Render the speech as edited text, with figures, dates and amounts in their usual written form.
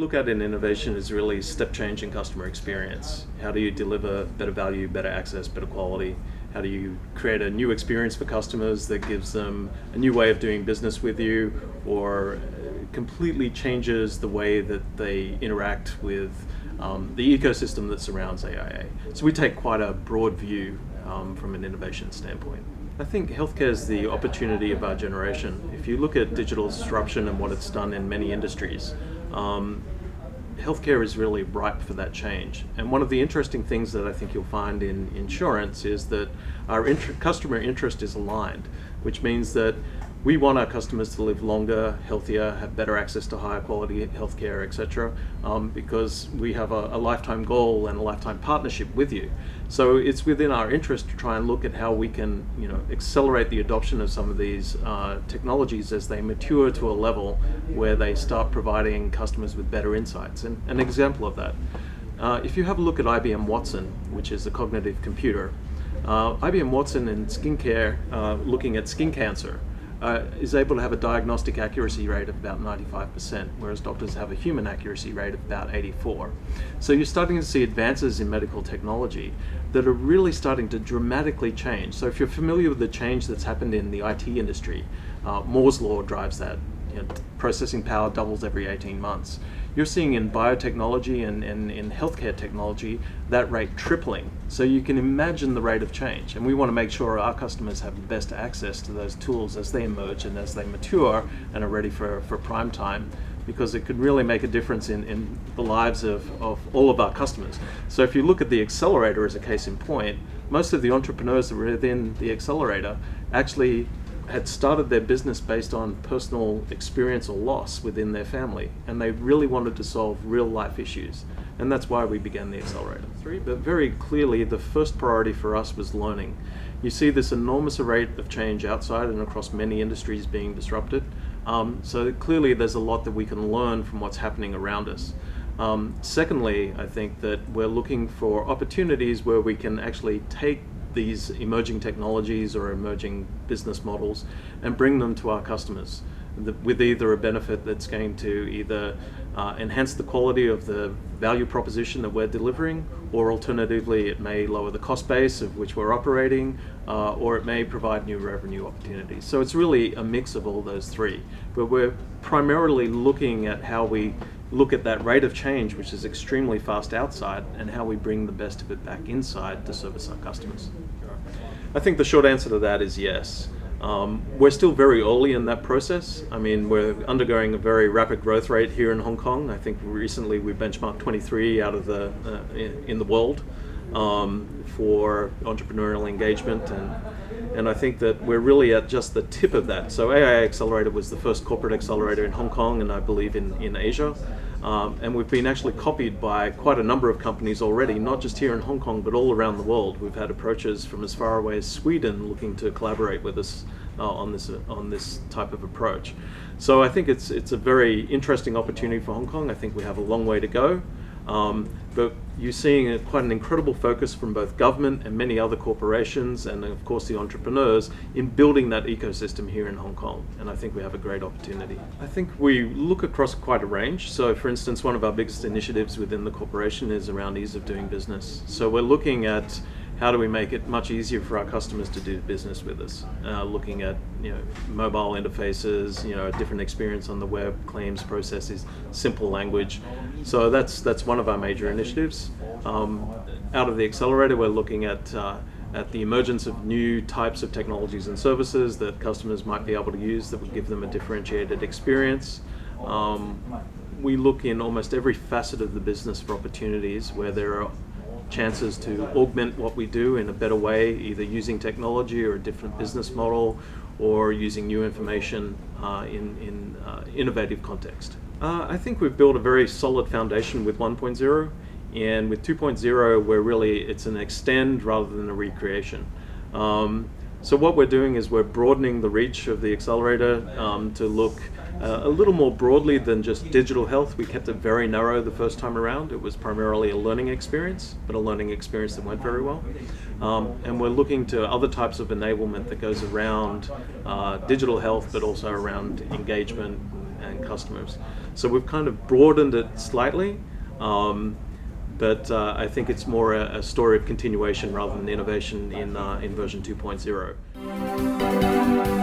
look at in innovation is really step change in customer experience. How do you deliver better value, better access, better quality? How do you create a new experience for customers that gives them a new way of doing business with you, or completely changes the way that they interact with the ecosystem that surrounds AIA? So we take quite a broad view from an innovation standpoint. I think healthcare is the opportunity of our generation. If you look at digital disruption and what it's done in many industries, healthcare is really ripe for that change. And one of the interesting things that I think you'll find in insurance is that our customer interest is aligned, which means that we want our customers to live longer, healthier, have better access to higher quality healthcare, etc., because we have a lifetime goal and a lifetime partnership with you. So it's within our interest to try and look at how we can, accelerate the adoption of some of these technologies as they mature to a level where they start providing customers with better insights. And an example of that, if you have a look at IBM Watson, which is a cognitive computer, IBM Watson in skincare, looking at skin cancer, is able to have a diagnostic accuracy rate of about 95%, whereas doctors have a human accuracy rate of about 84%. So you're starting to see advances in medical technology that are really starting to dramatically change. So if you're familiar with the change that's happened in the IT industry, Moore's law drives that. Processing power doubles every 18 months. You're seeing in biotechnology and in healthcare technology that rate tripling. So you can imagine the rate of change. And we want to make sure our customers have the best access to those tools as they emerge and as they mature and are ready for prime time, because it could really make a difference in the lives of all of our customers. So if you look at the accelerator as a case in point, most of the entrepreneurs that were within the accelerator actually had started their business based on personal experience or loss within their family, and they really wanted to solve real life issues, and that's why we began the accelerator. But very clearly the first priority for us was learning. You see this enormous rate of change outside and across many industries being disrupted, so clearly there's a lot that we can learn from what's happening around us. Secondly, I think that we're looking for opportunities where we can actually take these emerging technologies or emerging business models and bring them to our customers with either a benefit that's going to either enhance the quality of the value proposition that we're delivering, or alternatively it may lower the cost base of which we're operating, or it may provide new revenue opportunities. So it's really a mix of all those three, but we're primarily looking at how we look at that rate of change, which is extremely fast outside, and how we bring the best of it back inside to service our customers. I think the short answer to that is yes. We're still very early in that process. I mean, we're undergoing a very rapid growth rate here in Hong Kong. I think recently we benchmarked 23 out of in the world for entrepreneurial engagement, and I think that we're really at just the tip of that. So AIA Accelerator was the first corporate accelerator in Hong Kong, and I believe in Asia. And we've been actually copied by quite a number of companies already, not just here in Hong Kong, but all around the world. We've had approaches from as far away as Sweden looking to collaborate with us on this type of approach. So I think it's a very interesting opportunity for Hong Kong. I think we have a long way to go. But you're seeing quite an incredible focus from both government and many other corporations, and of course the entrepreneurs, in building that ecosystem here in Hong Kong, and I think we have a great opportunity. I think we look across quite a range. So for instance, one of our biggest initiatives within the corporation is around ease of doing business. So we're looking at how do we make it much easier for our customers to do business with us, looking at mobile interfaces, a different experience on the web, claims processes, simple language. So that's one of our major initiatives. Out of the accelerator, we're looking at the emergence of new types of technologies and services that customers might be able to use that would give them a differentiated experience. We look in almost every facet of the business for opportunities where there are chances to augment what we do in a better way, either using technology or a different business model, or using new information in innovative context. I think we've built a very solid foundation with 1.0, and with 2.0 it's an extend rather than a recreation. So what we're doing is we're broadening the reach of the accelerator to look a little more broadly than just digital health. We kept it very narrow the first time around. It was primarily a learning experience, but a learning experience that went very well. And we're looking to other types of enablement that goes around digital health, but also around engagement and customers. So we've kind of broadened it slightly, but I think it's more a story of continuation rather than innovation in version 2.0.